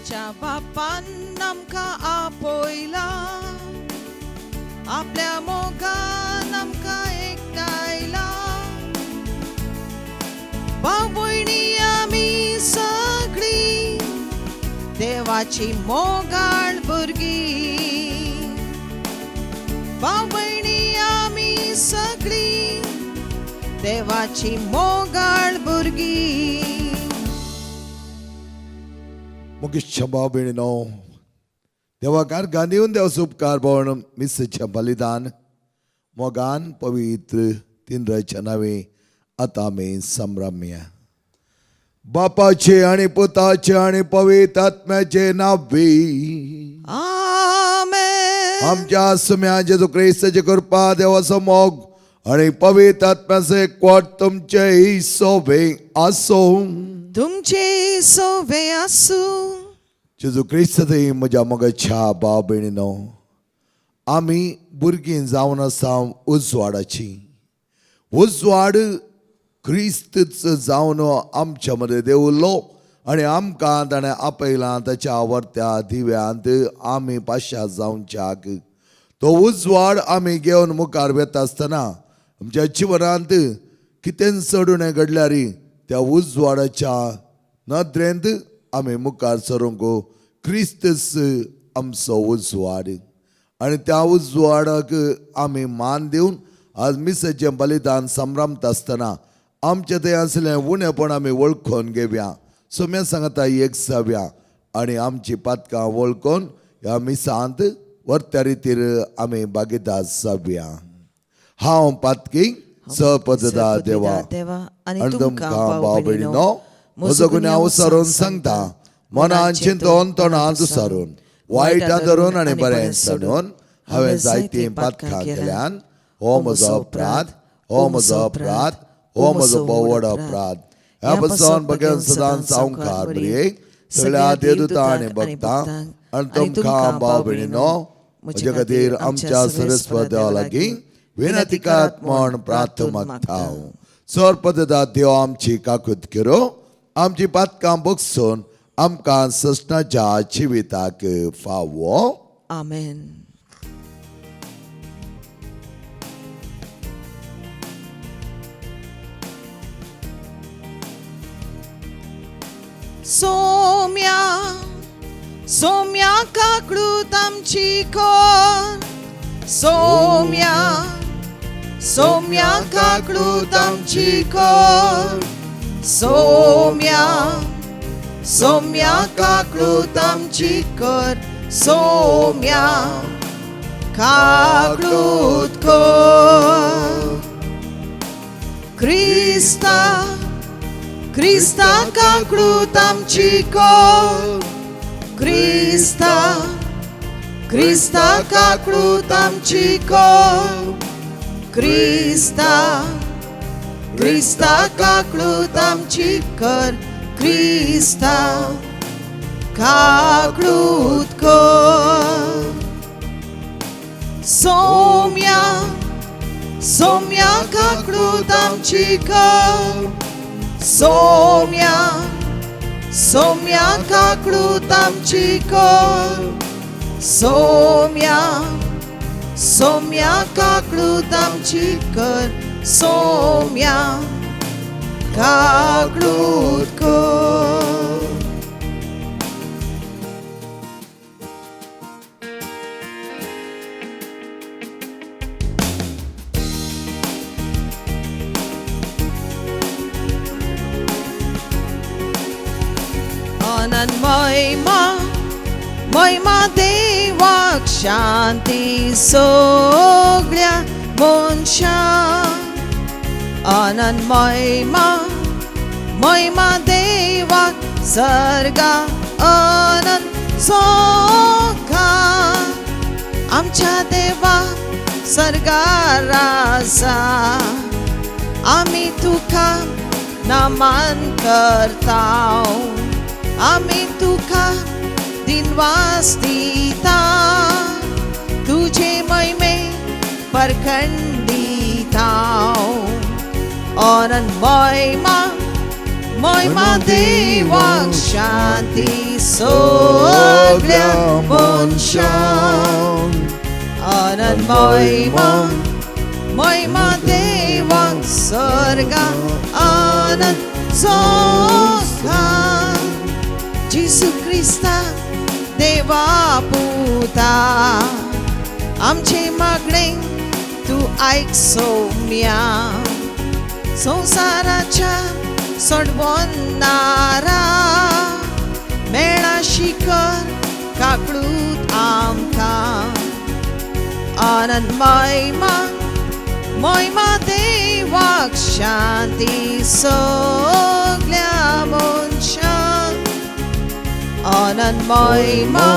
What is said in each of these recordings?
आमच्या बापान आमकां आपयला, आपल्या मोगान आमकां एकटायला. भाव भयणी आमी सगळी देवाची मोगाळ भुरगीं. भाव भयणी आमी सगळी देवाची मोगाळ भुरगीं. मुख्य भाव भयणीनो, देवाकार गांधीवन देवाचो उपकार भोवण मिसेचें बलिदान मोगान पवित्र तीन रचनावे आतां आमी संभ्रम्या. बापाचे आनी पुताचे आनी पवित्र आत्म्याचे नांवे आमेन. आमच्या सुम्या जेजू क्रिस्ताची कृपा देवाचो मोग आनी पवित्र आत्म्याचो एकवट तुमचे सोबे आसो. तुमचे सोबे आसूं. जेजू क्रिस्त म्हज्या मोगाच्या भाव भयणीनो, आमी भुरगीं जावन आसा उजवाडाची. उजवाड क्रिस्तच जावन आमच्या मदें देवलो आनी आमकां ताणें आपयलां ताच्या आवडत्या दिव्यांत आमी पाश्यात जावच्याक. तो उजवाड आमी घेवन मुखार वेता आसतना आमच्या जिवनांत कितें चडून घडल्यार त्या उजवाडाच्या नदरेंत आमी मुखार सरूंक क्रिस्तस आमचो उजवाड. आनी त्या उजवाडाक आमी मान दिवन आज मिसेचें बलिदान संभ्रमता आसतना आमचें थंय आसलें उणेपण आमी वळखून घेवया. सोम्या सांगता एक जावया आनी आमची पातकां वळखून ह्या मिसांत वर्त्या रितीर आमी भागीदार जावया. हांव पातकी सपददा देवा आनी तुमकां भाव भयणीनो, म्हजो गुन्यांव विसरून सांगता, मनान चिंतून तोंडांत विसरून वायटा धरून आनी बरें सोडून हांवें जायतीं पातकां केल्यान हो म्हजो अपराध, हो म्हजो अपराध, हो म्हजो बोवड अपराध. ह्या पासून भगवान सदांच सावकार बरी सगळ्या देवदूतां आनी भक्तां आनी तुमकां भाव भयणीनो म्हजे खातीर आमच्या सरस्वती देवा लागीं विनंती करात म्हूण प्रार्थना मागता. सरपददा देव आमची काकूत करो, आमची पातकां बगसून आमकां ससनाच्या जिविताक फावो. आमेन. सोम्या सोम्या काकडूत आमची कोर. सोम्या सोम्या काकडूत आमची कोर. सोम्या सोम्या काकडूत आमची कोर. सोम्या काकडूत कोर. क्रिस्ता क्रिस्ता काकडूत आमची कोर. क्रिस्ता क्रिस्ता काकडूत आमची कोर. क्रिस्ता क्रिस्ता काकडूत आमची कोर. क्रिस्ता काकडूत कोर. सोम्या सोम्या काकडूत आमची कोर. सोम्या सोम्या काकडूत आमची कोर. सोम्या सोम्या काकडूत आमची कोर. सोम्या काकडूत कोर. आनंद महिमा महिमा देवाक शांती सगळ्या मनशांक. आनंद महिमा महिमा देवाक सर्गा आनंद सोखा. आमच्या देवा सर्गार आसा, आमी तुका नमन करताव. आमी तुका दिनवास दिता. तुझे महिमे परखंडिता. आनंद महिमा महिमा देवाक शांती सगळ्या मनशांक आनंद महिमा महिमा देवाक स्वर्गांत आनंद सोखांत जिसू क्रिस्ता देवा पुता आमचे मागणे तू ऐक सौम्या संसाराच्या सोडवणारा मेळा शिखर काकडूत आमकां आनंद महिमा महिमा देवाक शांती सगळ्या मनशांक आनंद महिमा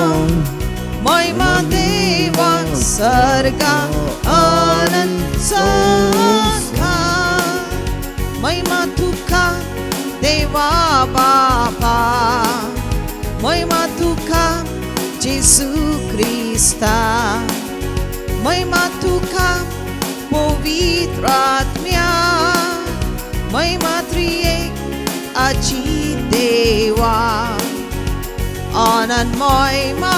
महिमा देवाक स्वर्गांत आनंद सोखांत महिमा तुका देवा बापा महिमा तुका जेसू क्रिस्ता महिमा तुका पवित्र आत्म्या महिमा त्रिएक आजी देवा आनंद महिमा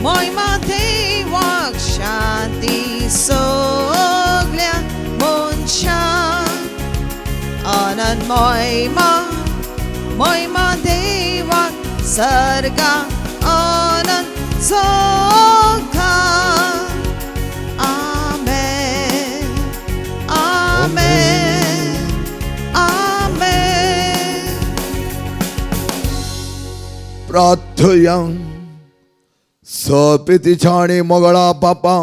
महिमा देवाक शांती सगळ्या मनशांक आनंद महिमा महिमा देवाक स्वर्गांत आनंद सोखांत आमेन आमेन आमेन प्रार्थया सपितीच्या आणि मोगळा बापा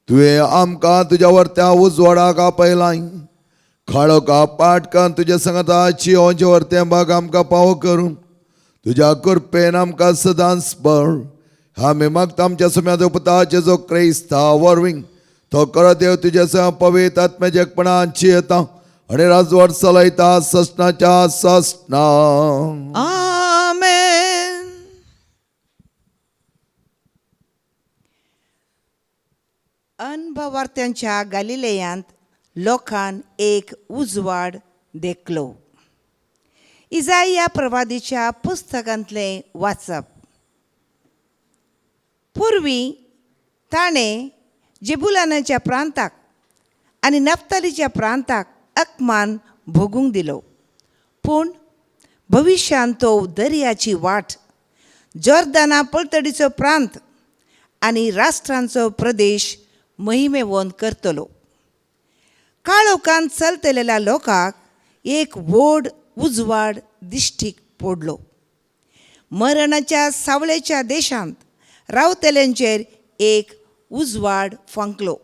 तुवें आमकां तुज्या वर्त्या उजवाडाक आपयलाय खाळोका पाटकान तुज्या संगताची ओंजे वर्तें भाग आमकां पावो करून तुज्या कृपेन आमकां सदांच बळ आमी मागता आमच्या सुम्याचो पुताचे जो क्रिस्ता वरवीं तो कर देव तुज्या संग पवित्र आत्म्याच्या एकपणाची येता आणि राजवट चलयता ससनाच्या ससना आमेन अनभवार्थ्यांच्या गलिलेयांत लोकांन एक उजवाड देखलो. इजाया प्रवादीच्या पुस्तकांतलें वाचप. पूर्वी ताणें जेबुलानाच्या प्रांताक आनी नफ्तालीच्या प्रांताक अकमान भोगूंक दिलो. पूण भविश्यान तो दर्याची वाट, जॉर्दाना पलतडीचो प्रांत आनी राष्ट्रांचो प्रदेश महिमेवंत करतलो. काळोखांत चलतलेल्या लोकांक एक व्हड उजवाड दिश्टीक पडलो. मरणाच्या सावळेच्या देशांत रावतल्यांचेर एक उजवाड फांकलो.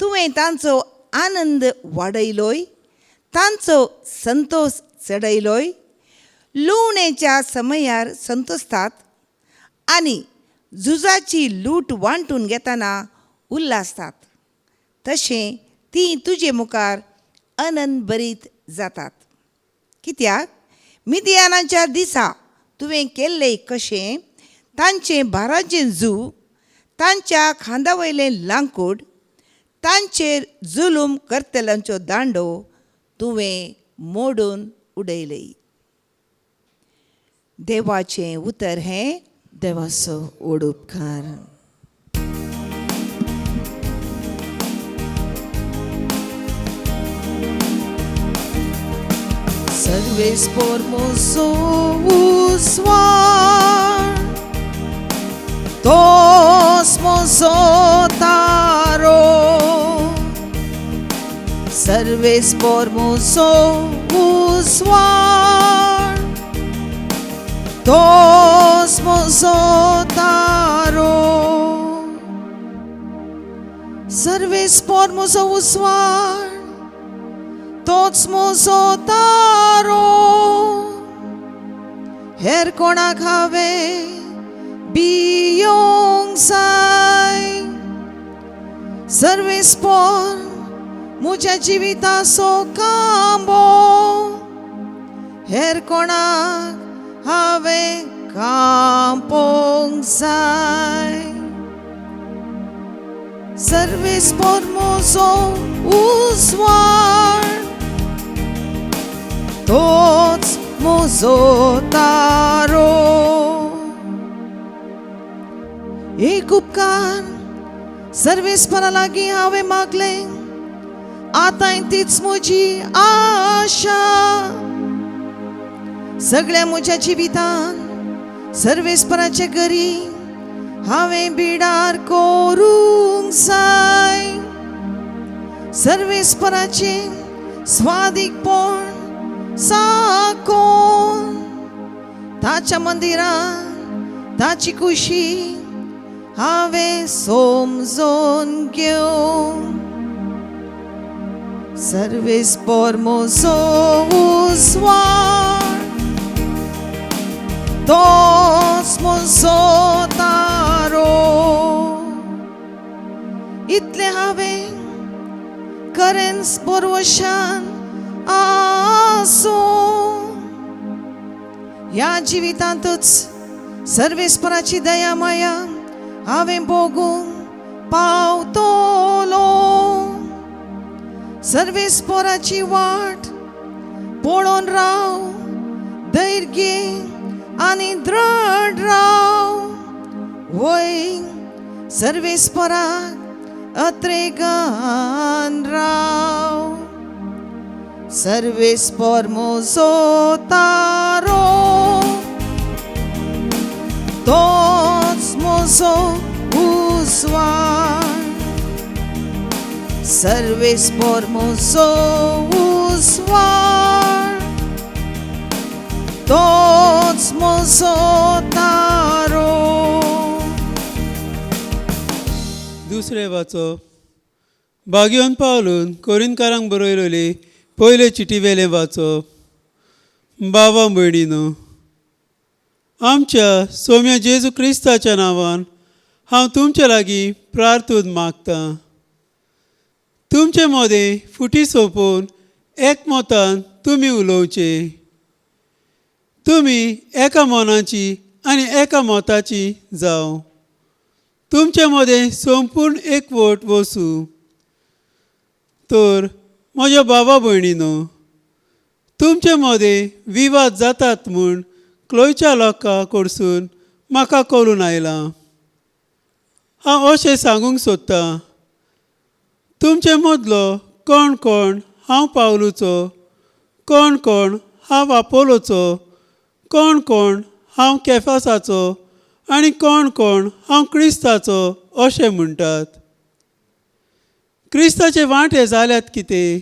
तुवें तांचो आनंद वाडयलोय, तांचो संतोष चडयलोय. लुवणेच्या समयार संतोसतात आनी झुजाची लूट वांटून घेतना उल्हासतात. तशें तीं तुजे मुखार आनंद भरीत जातात. कित्याक मिदियानाच्या दिसा तुवें केल्लें कशें तांचें भाराचें झू, तांच्या खांदा वयलें लांकूड, तांचेर जुलूम करतल्यांचो दांडो तुवें मोडून उडयलें. देवाचें उतर हें. देवाचो व्हड उपकार. Serveix por mozo usuar, tos mozo taro. Serveix por mozo usuar, tos mozo taro. Serveix por mozo usuar, तोच मोजो तारो. हेर कोणाक हांवें बियोंक जाय. सर्वेस्पोर म्हज्या जिविताचो खांबो. हेर कोणाक हांवें कांपोंक जाय. सर्वेस्पोर म्हजो उजवाड, तोच म्हजो तारो. एक उपकार सर्वेस्परा लागीं हांवें मागलें, आतां तीच म्हजी आशा. सगळ्या म्हज्या जिवितान सर्वेस्पराचे घरी हांवें बिडार करूंक जाय. सर्वेस्पराचे स्वादीकपण साकोन ताच्या मंदिरांत ताची खुशी हांवें समजून घेवंक. सर्वेस्पर म्हजो उजवाड, तोच म्हजो तारो. इतलें हांवें खरेंच परवशान आसूं. ह्या जिवितांतच सर्वेस्पराची दया माया हांवें भोगूंक पावतलो. सर्वेस्पराची वाट पळोवन राव, धैर्य आनी दृढ राव. वय सर्वेस्पराक अत्रेगान राव. सर्वेस्पर म्हजो तारो, तोच म्हजो उजवाड. सर्वेस्पर म्हजो उजवाड, तोच म्हजो तारो. दुसरें वाचप. बागयोन पावलून कोरिंतकारांक बरयलेली पयले चिटी वेलें वाचप. बाबा भयणीनो, आमच्या सौम्य जेजू क्रिस्ताच्या नांवान हांव तुमचे लागीं प्रार्थून मागतां. तुमचे मोदें फुटी सोंपोवन एकमतान तुमी उलोवचे. तुमी एका मनाची आनी एका मोताची जावं. तुमचे मोदें संपूर्ण एकवट वचूं. तर म्हज्या बाबा भयणीनो, तुमचे मोदें विवाद जातात म्हूण क्लोयच्या लोकां कडसून म्हाका कळून आयलां. हांव अशें सांगूंक सोदतां, तुमचे मदलो कोण कोण हांव पावलूचो, कोण कोण हांव आपोलोचो, कोण कोण हांव केफासाचो आनी कोण कोण हांव क्रिस्ताचो अशें म्हणटात. क्रिस्ताचे वांटे जाल्यात कितें?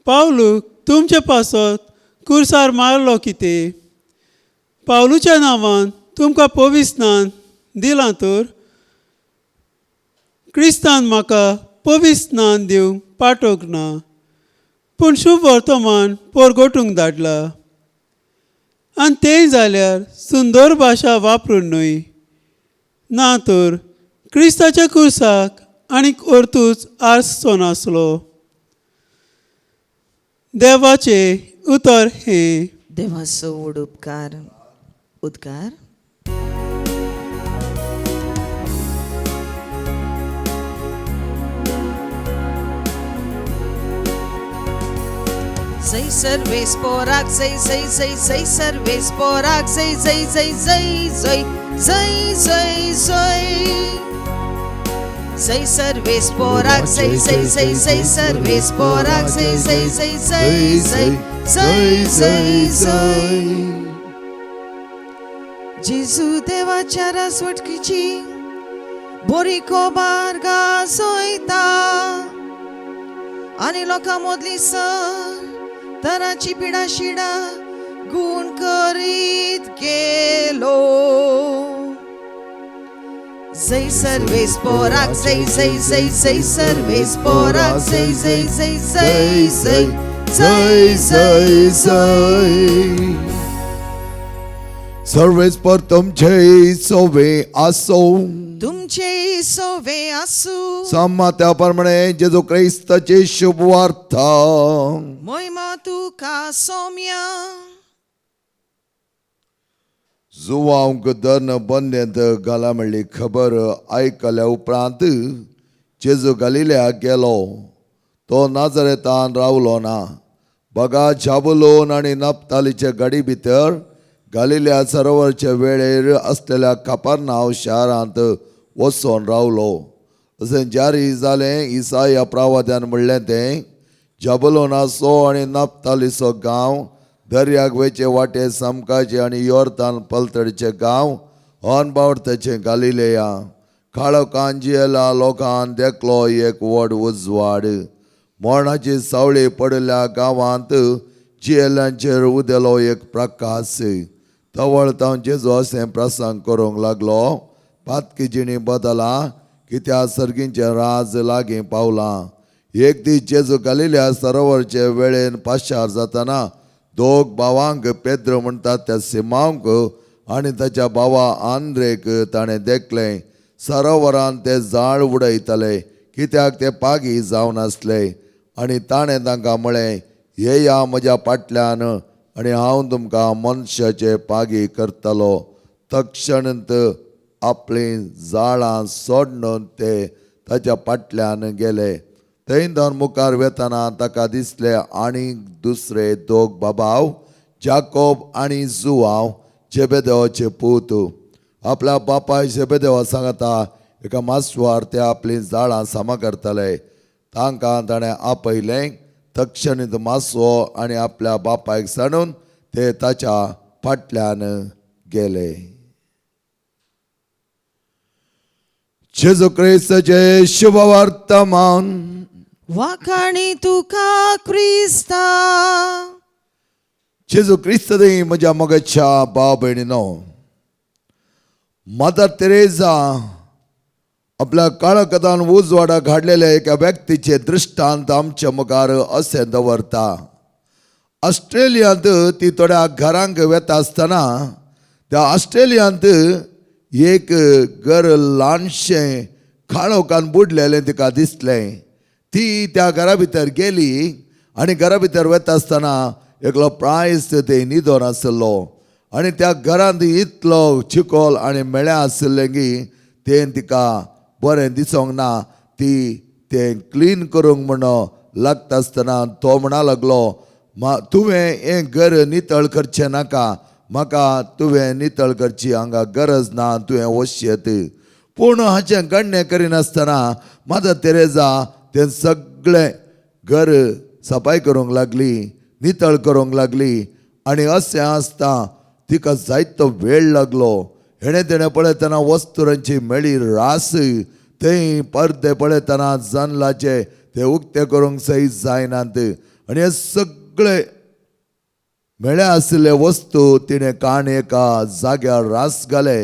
पावलूक तुमचे पासत कुर्सार मारलो कितें? पावलूच्या नांवान तुमकां पवित्र स्नान दिलां तर क्रिस्तान म्हाका पवित्र स्नान दिवंक पाठोवंक ना, पूण शुभ वर्तमान परगटूंक धाडलां. आनी तेंय जाल्यार सुंदर भाशा वापरून न्हय, ना तर क्रिस्ताच्या कुर्साक आनीक अर्तूच आसचो नासलो. देवाचें उतर हें. देवाचो व्हड उपकार. उद्गार. जय सर्वेस्पराक जय जय जय जय सर्वेस्पराक जय जय जय जय जय जय जय जय. जय सर्वेस्पराक जय जय जय जय सर्वेस्पराक जय जय जय जय जय जय जय जय. जेजू देवाच्या राजवटकीची बरी खबर गाजयता आनी लोकां मदली सर तराची पिडा शिडा गुण करीत गेलो. जय सर्वेस्पराक जय जय जय जय सर्वेस्पराक जय जय जय जय जय जय जय जय. सर्वेस्पर तुमचे सोवे आसो. तुमचे सोवे आसूं. सामा त्या प्रमाणे जेजू क्रिस्ताची शुभ वार्ता. महिमा तुका सौम्या. जुवांक दन बंद्यांत घाला म्हणली खबर आयकल्या उपरांत जेजू गलिल्या गेलो. तो नाजरेतान रावलो ना, बघा जाबुलोन आणि नप्तालीच्या गडी भितर गालिल्या सरोवरच्या वेळेर असलेल्या कफरनाहूम शारांत वचून रावलो. अशें जारी जालें. इसाया प्रवाद्यान म्हणलें तें जाबुलोनाचो आनी नप्तालीचो गांव, दर्याक वयचे वाटे समकाचे आनी योर्दान पलतडीचे गांव, अनबावताचे गालिलेया. काळोखान जियेला लोकांक देखलो एक व्हड उजवाड. मरणाची सावळी पडल्या गांवांत जियेल्यांचेर उदेलो एक प्रकाश. तवळतावन जेजू अशें प्रसंग करूंक लागलो. पातकी जिणी बदला, कित्याक सर्गींचें राज लागीं पावलां. एक दीस जेजू गालिल्या सरोवरचे वेळेन पाशार जातना दोग भावांक पेद्र म्हणटात त्या सिमांक आनी ताच्या भावा आंद्रेक ताणें देखलें. सरोवरान ते जाळ उडयताले कित्याक ते पागी जावन आसले. आनी ताणें तांकां म्हळें, येया म्हज्या फाटल्यान आनी हांव तुमकां मनशाचे पागी करतलो. तक्षणत आपली जाळां सोडून ते ताच्या फाटल्यान गेले. थंयच्यान मुखार वेतना ताका दिसले आनी दुसरे दोग बाबाव, जाकोब आनी जुवांव, जेबेदेवाचे पूत. आपल्या बापाय जेबेदेवा सांगता एका मासवार ते आपली जाळां सामा करतले. तांकां ताणें आपयलें. तक्षणीत मासवो आनी आपल्या बापायक सांडून ते ताच्या फाटल्यान गेले. जेजू क्रिस्ताचे शुभ वर्तमान. वाखाणी तुका क्रिस्ता. जेजू क्रिस्त दी म्हज्या मोगाच्या भाव भयणीनो, मदर तेरेसा आपल्या काळकदान उजवाडाक हाडलेल्या एका व्यक्तीचे दृश्टांत आमच्या मुखार अशें दवरता. ऑस्ट्रेलियांत ती थोड्या घरांक वेता आसतना त्या ऑस्ट्रेलियांत एक घर ल्हानशें काळोखान बुडलेलें तिका दिसलें. ती त्या घरा भितर गेली आनी घरा भितर वता आसतना एकलो प्रायस थंय न्हिदोन आसलो. आनी त्या घरांत इतलो चिकोल आनी मेळ्या आसलें की तें तिका बरें दिसोंक ना. ती तें क्लीन करूंक म्हण लागता आसतना तो म्हणा लागलो, तुवें हें घर नितळ करचें नाका, म्हाका तुवें नितळ करची हांगा गरज ना, तुवें वचयत. पूण हाचें गण्य करिनासतना मदर तेरेसा तें सगळें घर सफाई करूंक लागली, नितळ करूंक लागली. आनी अशें आसता तिका जायतो वेळ लागलो. हेणे तेणें पळयतना वस्तुरांची मेळी रास, थंय पडदे पळयतना जन्लाचे ते उक्ते करूंक सही जायनात. आनी हे सगळे मेळ्या आशिल्ले वस्तू तिणें काण एका जाग्यार रास घाले.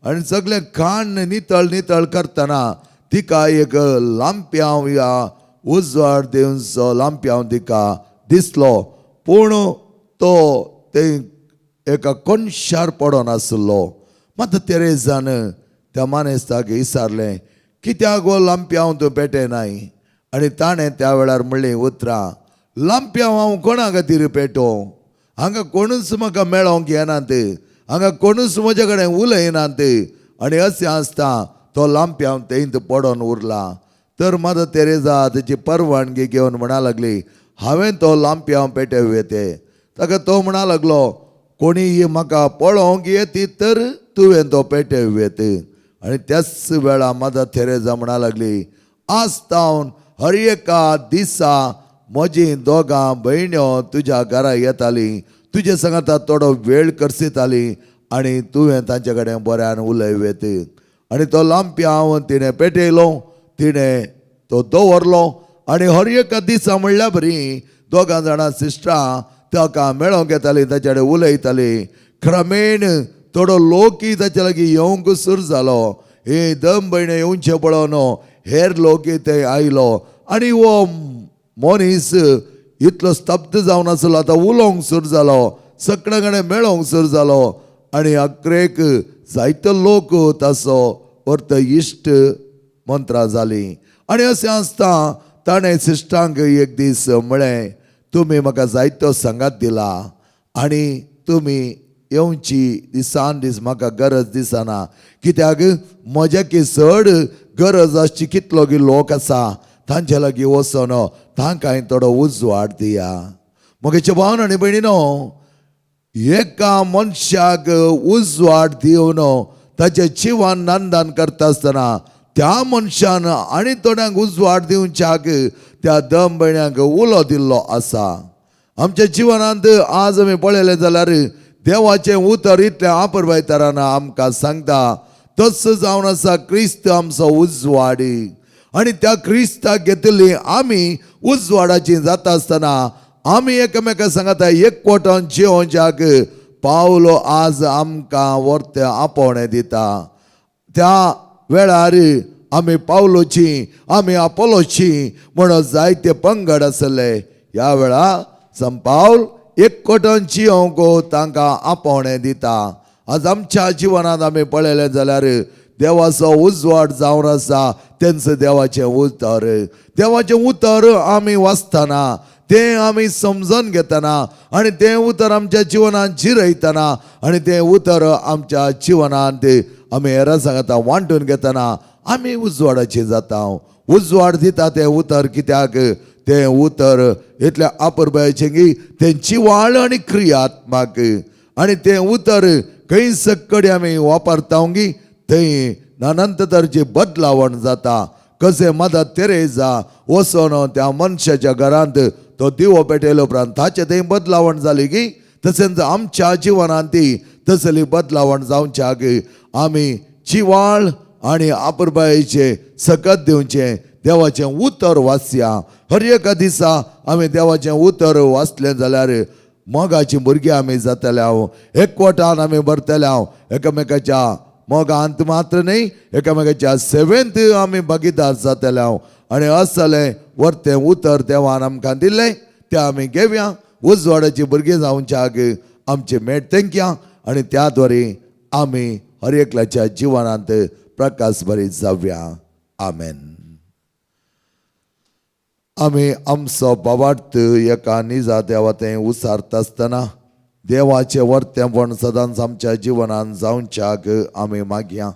आनी सगळें काण नितळ नितळ करतना तिका एक लांप्याव या उजवाड दिवचो लांप्याव तिका दिसलो. पूण तो थंय एका कोणशार पडोन आसलो. मात तेरेसान त्या मानेस्ताक विचारलें, कित्याक गो लांप्याव तूं पेटयनाय? आनी ताणें त्या वेळार म्हणलें उतरां, लांप्याव हांव कोणा खातीर पेटोवं? हांगा कोणूच म्हाका मेळोंक येनात, हांगा कोणूच म्हजे कडेन उलयनात. आनी अशें आसता तो लांप्याव थंयच पडोन उरला. तर मदर तेरेसा तेची परवानगी घेवन म्हणा लागली, हांवें तो लांप्याव पेटय येते. ताका तो म्हणा लागलो, कोणी म्हाका पळोवंक येती तर तुवें तो पेटय येत. आनी त्याच वेळा मदर तेरेसा म्हणा लागली, आस्तावन हर एका दिसा म्हजी दोगां भयण्यो तुज्या घरा येतालीं, तुजे सांगाता थोडो वेळ करसिताली आनी तुवें तांचे कडेन बऱ्यान उलयवेत. आनी तो लांप्याव तिणें पेटयलो, तिणें तो दवरलो. आनी हर एका दिसा म्हणल्या बरी दोगां जाणां सिस्टरां ताका मेळोंक येतालीं, ताचे कडेन उलयतालीं. क्रमेण थोडो लोकय ताचे लागीं येवंक सुरू जालो. हे दम भयणे येवचे पळोवन हेर लोकय थंय आयलो. आनी हो मनीस इतलो स्तब्ध जावन आसलो, आतां उलोवंक सुरू जालो, सगळ्या कडेन मेळोंक सुरू जालो. आनी अक्रेक जायतो लोक ताचो अर्थ इश्ट मंत्रां जालीं. आनी अशें आसता ताणें सिस्टरांक एक दीस म्हळें, तुमी म्हाका जायतो सांगात दिला आनी तुमी येवची दिसान दीस म्हाका गरज दिसना, कित्याक म्हज्या की चड गरज आसची कितलो की लोक आसा तांचे लागीं वचोन तांकांय थोडो उजवाड दिया. मोगेच्या भावन आनी भयणीनो, एका मनशाक उजवाड दिवन ताचे जिवन नांदान करता आसतना त्या मनशान आनी थोड्यांक उजवाड दिवच्याक त्या दम भयण्याक उलो दिल्लो आसा. आमच्या जिवनांत आज आमी पळयलें जाल्यार देवाचें उतर इतल्या आपुरबायतरान आमकां सांगता. तसो जावन आसा क्रिस्त आमचो उजवाड, आनी त्या क्रिस्ताक घेतिल्ली आमी उजवाडाची जाता आसतना आमी एकामेका सांगता एकवटान जिवोवच्याक पावलो आज आमकां वर्ते आपोवणें दिता. त्या वेळार आमी पावलोची, आमी आपोलोची म्हणून जायते पंगड आसले. ह्या वेळा सान पावल एकवटान जियोवंक तांकां आपोवणें दिता. आज आमच्या जिवनांत आमी पळयलें जाल्यार देवाचो उजवाड जावन आसा तेंचं देवाचें उतर. देवाचें उतर आमी वाचतना, तें आमी समजून घेतना आनी तें उतर आमच्या जिवनांत जिरयतना आनी तें उतर आमच्या जिवनांत आमी हेरां सांगता वांटून घेतना आमी उजवाडाची जाता. उजवाड दिता तें उतर कित्याक तें उतर इतल्या आपुरबायेचें की तें जिवाळ आनी क्रियात्मक. आनी तें उतर खंय सक्कडी आमी वापरता गी थंय नानंत तरेची बदलावण जाता. कशें मदत तेरेजा वचोन त्या मनशाच्या घरांत तो दिवो पेटयलो उपरांत ताचे थंय बदलावण जाली की तशेंच आमच्या जिवनांत तसली बदलावण जावच्याक आमी जिवाळ आनी आपुरबायेचे सकत दिवचें देवाचें उतर वाचया. हर एका दिसा आमी देवाचें उतर वाचलें जाल्यार मोगाची भुरगीं आमी जातल्या, एकवटान आमी भरतल्या, एकामेकाच्या मोगांत मात्र न्ही एकामेकाच्या सेवेंत आमी भागीदार जातल्या. आनी असलें वर्तें उतर देवान आमकां दिल्लें तें आमी घेवया. उजवाडाची भुरगीं जावच्याक आमचें मेट तेंक्या आनी त्या द्वारे आमी हर एकल्याच्या जिवनांत प्रकाश भरीत जावया. आमेन. आमी आमचो बाबार्थ एका निजा देवातें उसारता आसतना देवाचें वर्तेपण सदांच आमच्या जिवनांत जावच्याक आमी मागया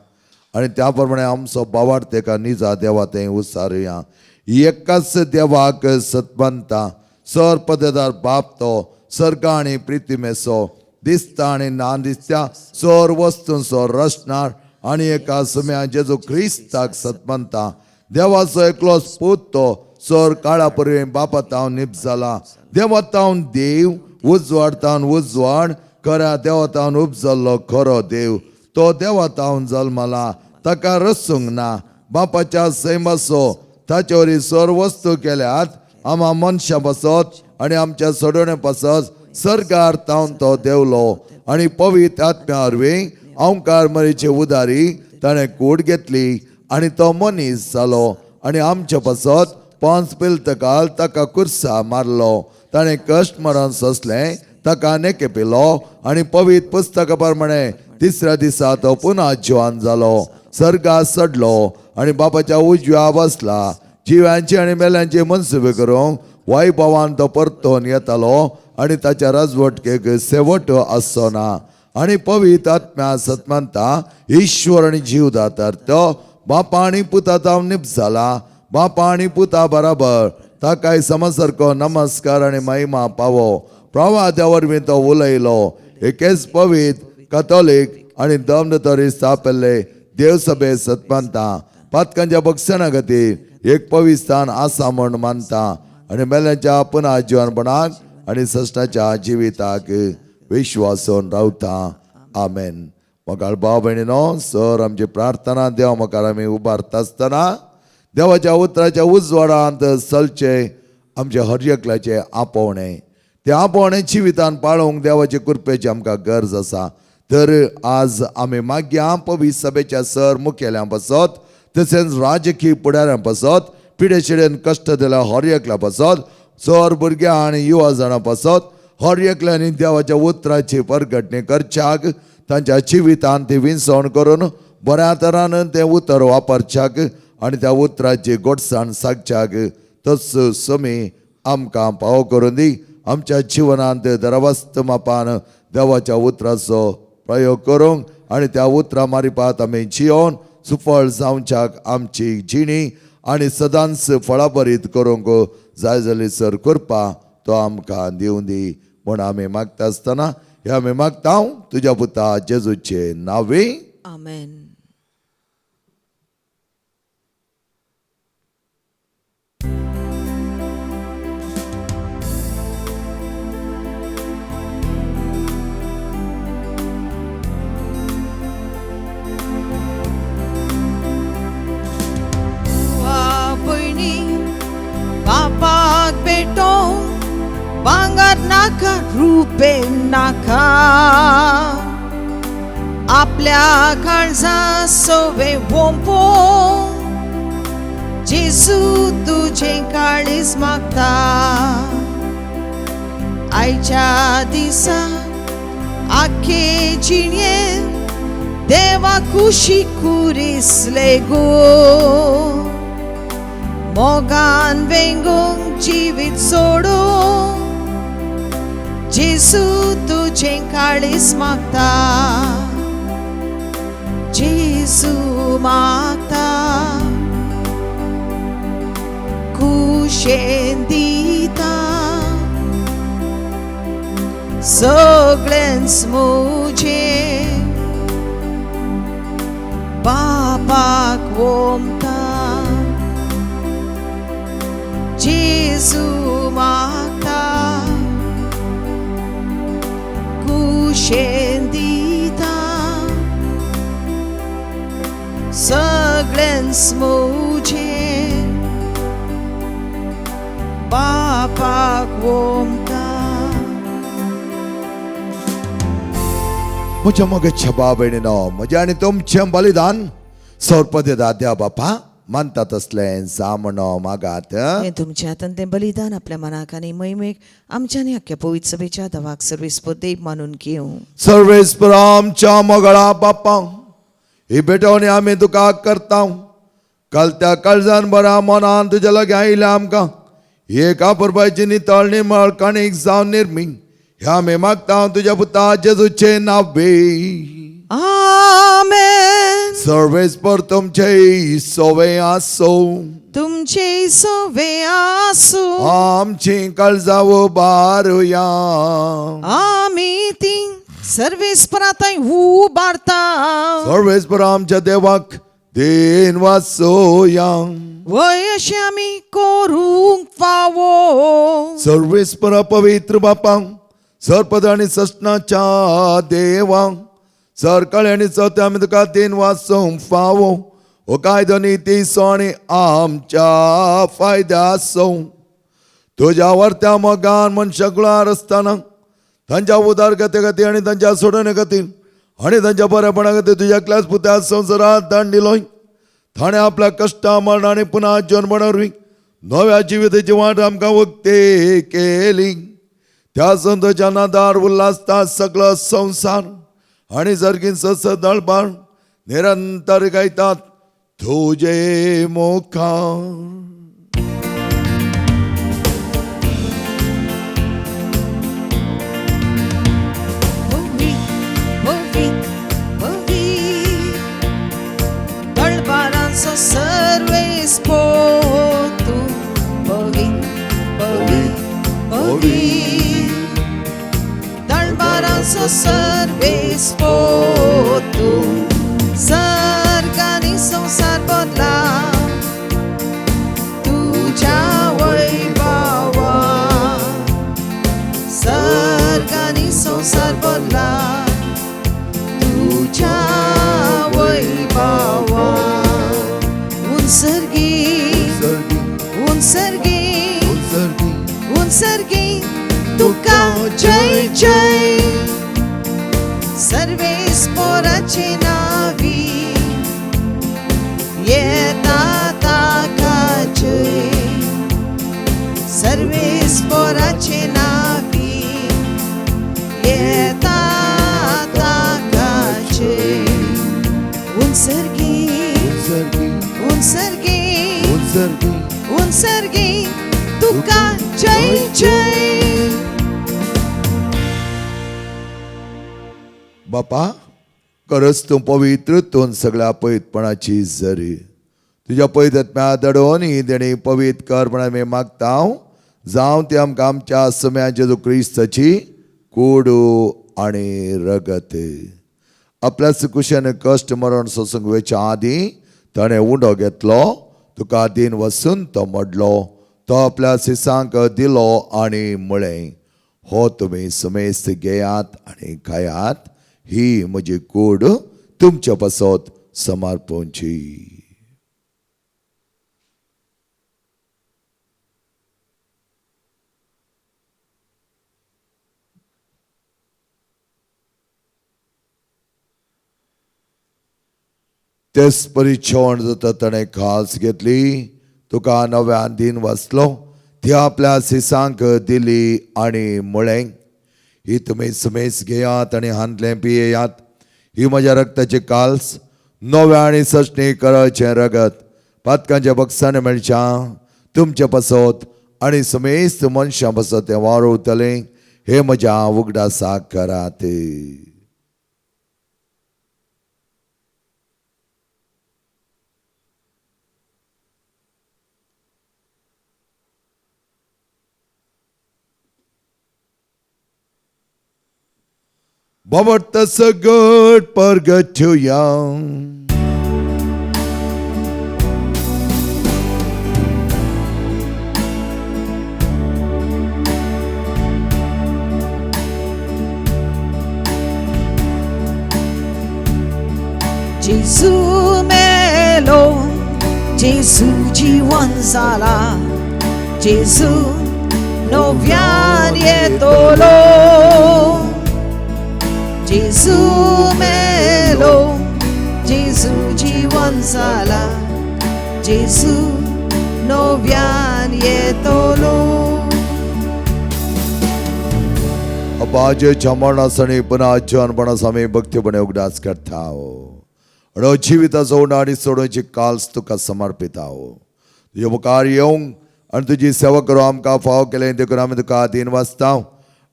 आनी त्या प्रमाणे आमचो बाबार्थ एका निजा देवातें उसारुया. एकाच देवाक सतमंता सर पदेदार बाप तो सर्ग आनी प्रितिमेचो दिसता आनी ना दिसत्या सर वस्तूंचो रचणार आनी एका सुम्या जेजू क्रिस्ताक सतमंता देवाचो एकलोच पूत तो सर काळा पुर्वी बापातावन निप जाला. देवातावन देव उजवाडतावन उजवाड खऱ्या देवातावन उपजल्लो खरो देव. तो देवातावन जल्मला ताका रसूंक ना. बापाच्या सैमासो ताचे वरी सर वस्तू केल्यात आमा मनशां पासत आनी आमच्या सोडवणे पासत सर्गार तावन तो देवलो आनी पवित्र आत्म्या वरवीं ओंकार मरीचे उदारी ताणें कूड घेतली आनी तो मनीस जालो आनी आमच्या पासत 5 पिलतकाल ताका कुर्सा मारलो. ताणें कश्ट मरण सोंसलें ताका नेके पिलो आनी पवित्र पुस्तका प्रमाणे तिसऱ्या दिसा तो पुन्हा जिवान जालो, सर्गात चडलो आनी बापाच्या उजव्या बसला. जिव्यांची आनी मेल्यांची मनसुबे करूंक वैभवान तो परतून येतालो आनी ताच्या राजवटकेक शेवट आसचो ना. आनी पवित्र आत्म्या सतमंता ईश्वर आनी जीवदातार तो बापा आनी पुता तावन निप जाला. बापा आनी पुता बराबर ताकाय समसारको नमस्कार आनी महिमा पावो. प्रवाद्या वरवीं तो उलयलो. एकेच पवित्र कथोलीक आनी दमनतरी स्थापिल्ले देवसभे सतमंता पातकांच्या भक्षणा खातीर एक पवित्र स्थान आसा म्हूण मानता आनी मेल्यांच्या पुना जिवनपणाक आनी सश्टाच्या जिविताक विश्वासून रावता. आमेन. मोगाळ भाव भयणीनो, सर आमची प्रार्थना देव मुखार आमी उबारता आसतना देवाच्या उतराच्या उजवाडांत चलचे आमचे हर एकल्याचे आपोवणें. ते आपोवणें जिवितान पाळोवंक देवाचे कृपेची आमकां गरज आसा. तर आज आमी मागया पवित्र सभेच्या सर मुखेल्यां पासत तशेंच राजकीय फुडाऱ्यां पासत पिडेशिडेन कश्ट दिल्या हर एकल्या पासत सर भुरग्यां आनी युवा जाणां पासत हर एकल्यांनी देवाच्या उतराची परगटणी करच्याक तांच्या जिवितांत ती विंसवण करून बऱ्या तरान तें उतर वापरच्याक आनी त्या उतराची गोडसाण सांगच्याक तस समी आमकां पावो करून दी. आमच्या जिवनांत दरवस्त मापान देवाच्या उतराचो प्रयोग करूंक आनी त्या उतरा मारिपात आमी जियोन सुफळ जावच्याक आमची जिणी आनी सदांच फळां बरीत करूंक जाय जाली सर कृपा तो आमकां दिवं दी म्हूण आमी मागता आसतना हे आमी मागता तुज्या पुता जेजूचे नांवे. आमेन. बापाक बेटो भांगर नाका रुपे नाका आपल्या काळजा सोवे वोंपो जेजू तुझे काळीज मागता आयच्या दिसा आखे जिणे देवा खुशी कुरिसले गो मोगान वेंगूंक जीवित सोडो जेजू तुझे काळीज मागता जेजू मागता कुशेन दिता सगळ्यांच मुझे बापाक वोमता जेजू मागता कुशेन दिता सगळ्यांच मुझे बापाक वोमता. म्हज्या मोगाच्या भाव भयणीनो म्हजें आनी तुमचें बलिदान सौरपदे दाद्या बापा मानतात असलें जामणो मागात. हे तुमच्या हातान तें बलिदान आपल्या मनाक आनी मैमेक आमच्यानी आख्या पवित्र सभेच्या दवाक सर्वेस्पर देव मानून घेवं. सर्वेस्पर आमच्या मोगळा बापा ही भेटवणी आमी तुका करता कलत्या काळजान बऱ्या मनान तुज्या लागी आयल्या आमकां एका पुरबायची नितळणी मळकणीक जावन निर्मी हे आमी मागता तुज्या पुता जेजूचे नांवे. आमेन. सर्वेस्पर तुमचे सोवे आसो तुमचे सोवे आसो आमची काळजा उबारुया आमी ती सर्वेस्पराताय उबारता सर्वेस्पर आमच्या देवाक देन वासोया वय अशें आमी करूंक फावो. सर्वेस्पर पवित्र बापा सरपद आणि सस्नाच्या देवा सरकळे आणि चवथे आमी तुका देन वाचोवंक फावो हो कायदो नीती सोणी आमच्या फायद्या आसो तुज्या वर्त्या मोगान मनशा कुळार आसतना तांच्या उदारगते खातीर आनी तांच्या सोडणे खातीर आनी तांच्या बरेपणा खातीर तुज्या एकल्याच पुत्या संवसारांत दान दिलोय. ताणें आपल्या कश्टा मरण आनी पुन्हा जन्मणवरी नव्या जिविताची वाट आमकां उक्ती केली. त्या संतोच्या नादार उल्हासता सगळो संसार आनी सर्गीन सस दळपार निरंतर गायतात तुझे मुखार. दळबारांचो सर्वेस्पो तूं पवित्र पवित्र पवित्र दळबारांचो सर्वेस्पो तूं सर्ग आनी संसार बदला तुज्या वैभवा सर्ग आनी संसार बदला तुज्या वैभवा. उन्सर्गी उन्सर्गी उन्सर्गी तुका जय जय सर्वेस्पराचे नावी येता ताका जय सर्वेस्पराचे नावी येता ताका जय. उन्सर्गी उन्सर्गी उन्सर्गी तुका जय जय. बापा खरंच तूं पवित्र तूं सगळ्या पवित्रपणाची झरी तुज्या पवित्रात्म्या दडोवन ही देणी पवित्र कर म्हण आमी मागता जावं ती आमकां आमच्या सम्या जेजू क्रिस्ताची कूड आनी रगत. आपल्याच कुशेन कश्ट मरण सोसूंक वेच्या आदीं ताणें उंडो घेतलो, तुका दिन वचून तो मोडलो, तो आपल्या सिसांक दिलो आनी म्हळें, हो तुमी समेस्त घेयात आनी खायात, ही म्हजी कूड तुमचे पासत समर्पणची. तेच परिचवण जाता ताणें खास घेतली, तुका नव्यान दिन वचलो, ती आपल्या सिसांक दिली आनी म्हळें, ही तुमी समेस्त घेयात आनी हांतले पियेयात, ही म्हज्या रक्ताची काल्स, नव्या आनी सश्णी कराचें रगत, पातकांच्या बक्षान मेळच्या तुमचे पासत आनी समेस्त मनशां पासत तें वावरतलें, हे म्हज्या उगडासाक करात. But that's a good purgatory. जेजू मेलो, जेजू जीवन जाला, जेजू नव्यान येतलो. जेजू मेलो, जेजू जीवन जाला, जेजू नव्यान येतलो. अपाजेच्या मरणासनी पुन्हा जीवनपणास आमी भक्तीपणे उगडास करताव. अडो जिविताचो उंडा आनी सोडूंची काल्स तुका समर्पिताव. तुजे मुखार येवंक आनी तुजी सेवा करूं आमकां फाव केलें, देखून आमी तुका आदीन वाचताव.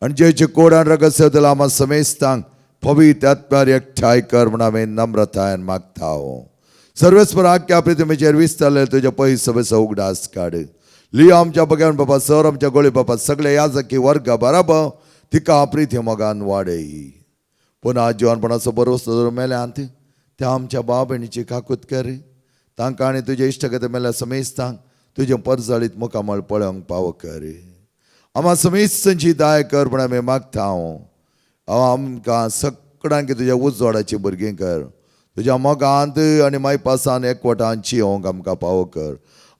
आनी जेची कोड आनी रगत सेवतलो आम्हा समेस्तांक पवित्र आत्म्यार एकठांय कर म्हूण आमी नम्रतायेन मागताव. सर्वेस्पर आख्या प्रितीमेचेर विस्तारले तुज्या पयस सभेचो उगडास काड. लियो आमच्या बग्यान बाबा, सर आमच्या गोळी बाबा, सगळे याजकी वर्ग बराबर तिका प्रिती मोगान वाडय. पुन्हा जीवनपणाचो बरोस मेल्यांत त्या आमच्या भाव भयणीची काकूत कर. तांकां आनी तुजे इश्टगत मेल्या समेस्तांक तुजे परजळीत मुखामळ पळोवंक पाव कर. आम्हा समेस्तांची दाय कर म्हूण आमी मागताव. आमकां सगळ्यांक तुज्या उजवाडाची भुरगीं कर. तुज्या मोगांत आनी मायपासान एकवटान जियोंक आमकां पावो कर.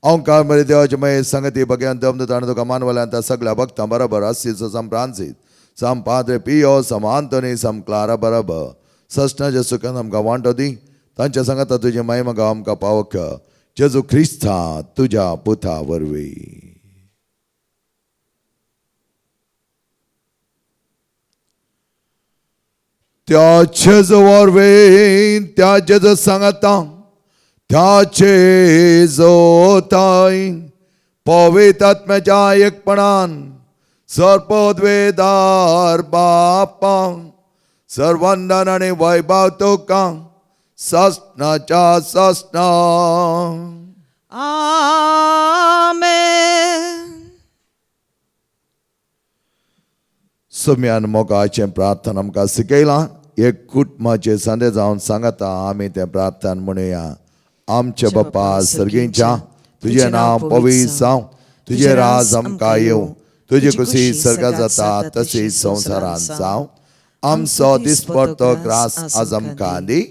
हांव मेरे देवाचे मागीर संगती बग्यान दमदत आनी तुका मानवल्यान त्या सगळ्या भक्तां बरोबर आसीचो साम फ्रांसीस, साम पाद्रे पियो, साम आंतोनी, साम क्लारा बरोबर सस्नाच्या सुखान आमकां वांटो दी. तांच्या सांगाता तुजे महिमा गांव आमकां पावो कर. जेजू क्रिस्ता तुज्या पुता वरवीं. त्याचे वरवीं त्याचे सांगता त्याचे जोताय पवित्र आत्म्याच्या एकपणान सर्पद्वेदार बापा सर्वंदन आनी वैभव तुका सस्नाच्या सस्ना. आमेन. सम्यान मोगाचें प्रार्थना आमकां शिकयलां. एक कुटुंबाचे संदे जावन सांगता आमी तें प्रार्थना म्हणुया. आमचे बाप्पा सर्गींच्या तुजें नांव पवित्र जावं, तुजें राज आमकां येवं, तुजी खुशी सर्गांत जाता तशीच संवसारांत जावं. आमचो दिसपडटो ग्रास आज आमकां दी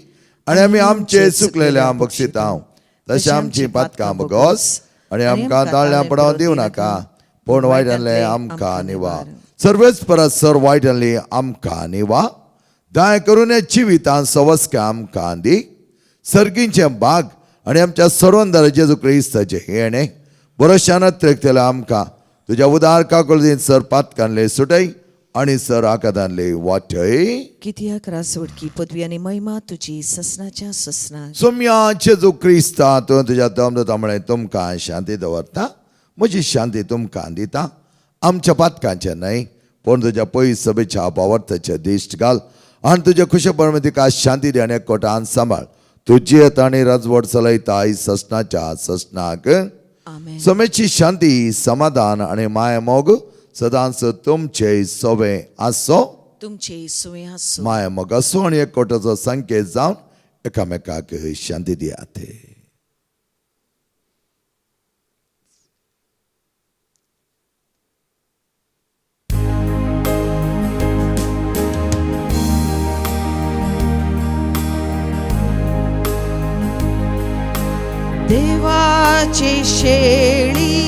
आनी आमी आमचे चुकलेल्यांक बक्षितांव, तशें आमची पातकां बगोस आनी आमकां ताळ्यां पडोवंक दिवं नाका, पूण वायटांतले आमकां निवार. सर्वेच परस सर वायटांतली आमकां निवार. दाय करून जिवितांत सवस्के आमकां दी. सर्गींचे बाग आनी आमच्या सर्वंदार जेजू क्रिस्ताचे येणे बरोशान त्रेकतेले आमकां तुज्या उदार काकुळदीन सर पातकांतले सुटय आनी सर आकादांतले वाटय. कित्याक रासवडकी पदवी आनी महिमा तुजी ससनाच्या ससना. सोम्या जेजू क्रिस्ता तूं तुज्या दमदतामुळे तुमकां शांती दवरता. म्हजी शांती तुमकां दिता. आमच्या पातकांचे न्हय, पूण तुज्या पयस सभेच्या पावर्ताचे दिश्ट घाल आनी तुज्या खुशेपण तिका शांती दी आनी एकवटान सांबाळ. तुजी येता आनी राजवट चलयता आई ससनाच्या ससनाक. आमेन. समेची शांती समाधान आणि माय मोग सदांच तुमचे सोबे आसो. तुमचे सुये आसो. माय मोग असो आणि एकवटाचो संकेत जावन एकामेकाक शांती दियात. देवाचे शेळी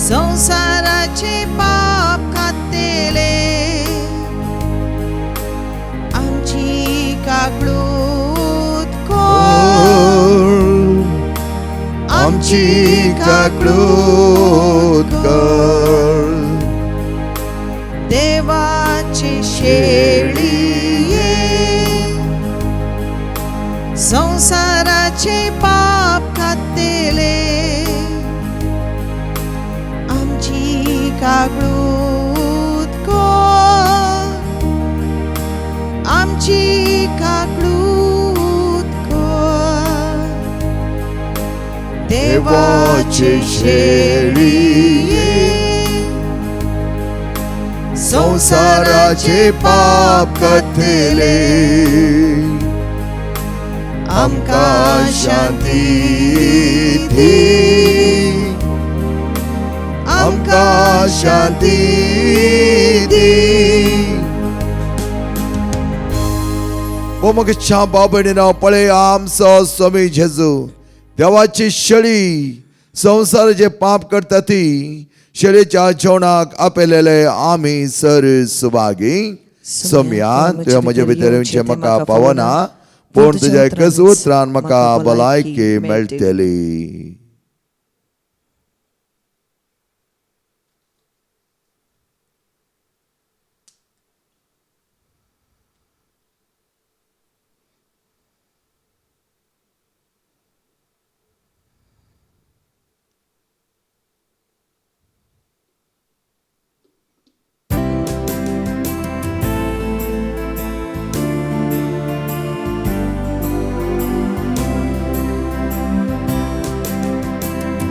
संसाराचे पाप खातेले आमची काकळूत कोण, आमची काकळूत कर. देवाचे शेळी संसाराचे पाप खातेले आमची काकळूत कोण, आमची काकळूत कोण. देवाचे शेळी संसाराचे पाप कथेले आमकां शांती दी, आमकां शांती दी. ओ मगच्या बाबडीनो पळे आमचो स्वामी जेजू देवाची शेळी संसाराचे पाप करता ती शेळीच्या जेवणाक आपलेले आमी सर सुभागी. सोम्या तुवें म्हजे भितर म्हाका पावना पूण तुज्या एकच उतरान म्हाका भलायकी मेळटली.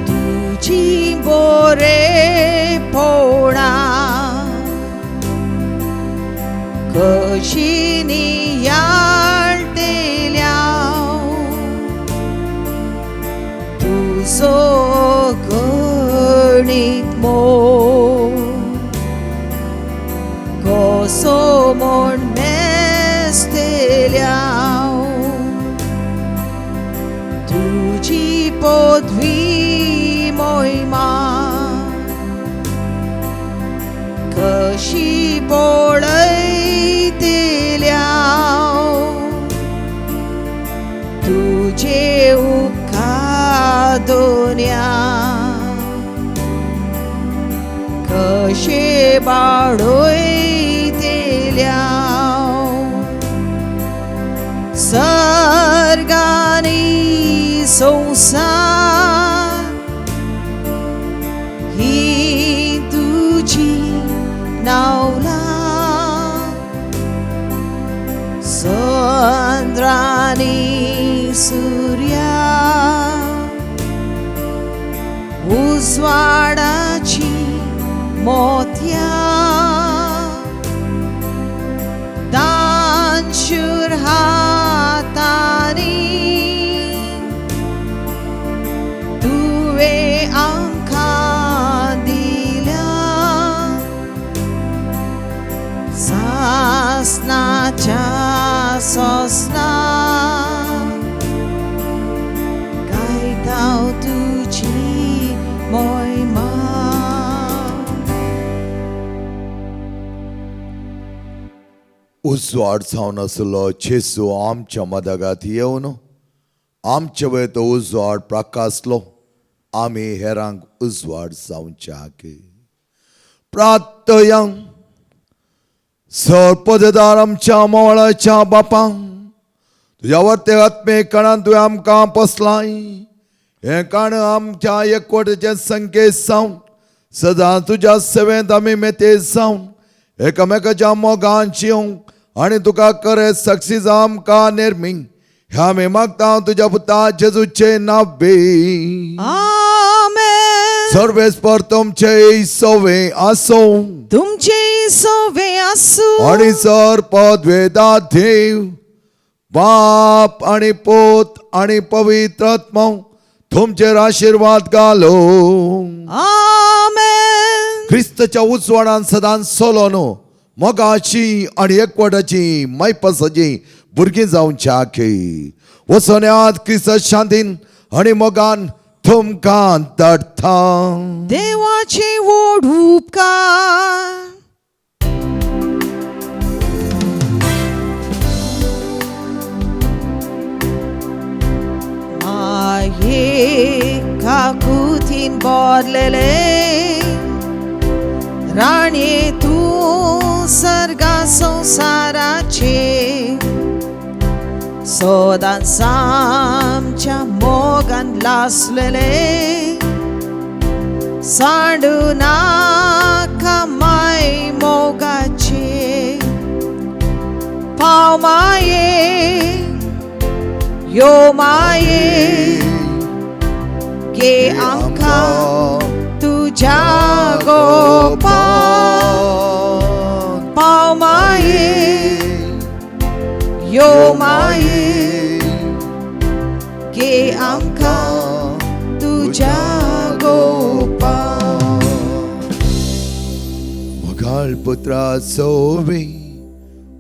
तुझी बोरे पोळा कशी नियाळतेल्या तुझो गणित मोल कसो म्हण मेस्तेल्या तुझी पदवी मोहिमा कशी पळयतेल्या तुझे उखादोन्या कशे बाळयतेल्या सर्गानी संसार ही तुझी नावला चंद्रानी सूर्या उजवाडाची मोत्या दानशूर हातानी तुवें आमकां दिल्या सासनाच्या सोसना गायता तुझी मोहिमा. उजवाड जावन आसलो जेजू आमच्या मदगांत येवन आमचे वेळ तो उजवाड प्रकाशलो आमी हेरांक उजवाड जावच्याक. प्रार्थया सर्पदार आमच्या मोवाळाच्या बापां तुज्या वर्ते आत्मे कणान तुवें आमकां पसलाय. हे काण आमच्या एकवटाचे संकेत जावन सदां तुज्या सेवेंत आमी मेते जावन एकामेकाच्या मोगान जिवंक आनी तुका खरें सक्सीच आमकां निर्मी ह्या मी मागता तुझ्या पुता जेजूचे नावे. आमेन. सर्वेस्पर तुमचे सवे असो तुमचे सोवे असू आणि सर पदवेदा देव बाप आणि पोत आणि पवित्र आत्मा तुमचेर आशीर्वाद घालो. आमेन. क्रिस्तच्या उजवाडान सदांच सोलोनो मोगाची आणि एकवटाची मैपसाची भुरगीं जावची आखी वसोन्यात क्रिस्त शांतीन आणि मोगान तुमकां धाडटा. देवाचे व्हड उपकार. काकुतीन बोरलेले राणे तूं सर्गा संसाराचे सदांच आमच्या मोगान लासलेले सांडू नाका माय मोगाचे पाव माये यो माये गे आमकां तुझ्या गोपान पाव माये यो माये गे आमकां तुझ्या गोपान. मगाळ पुत्रा सोवे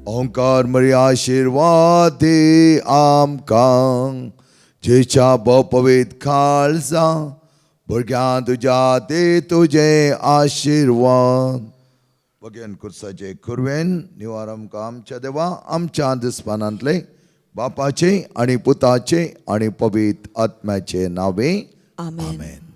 ओंकार मरी आशीर्वाद दे आमकां जेच्या पवित खालसा भुरग्यां तुज्या दे तुझे आशीर्वाद. भगवान कुर्साचे कुरवेन निवार आमकां आमच्या देवा आमच्या दिसपानांतले बापाचे आणि पुताचे आणि पवित्र आत्म्याचे नावे. आमेन. आमेन.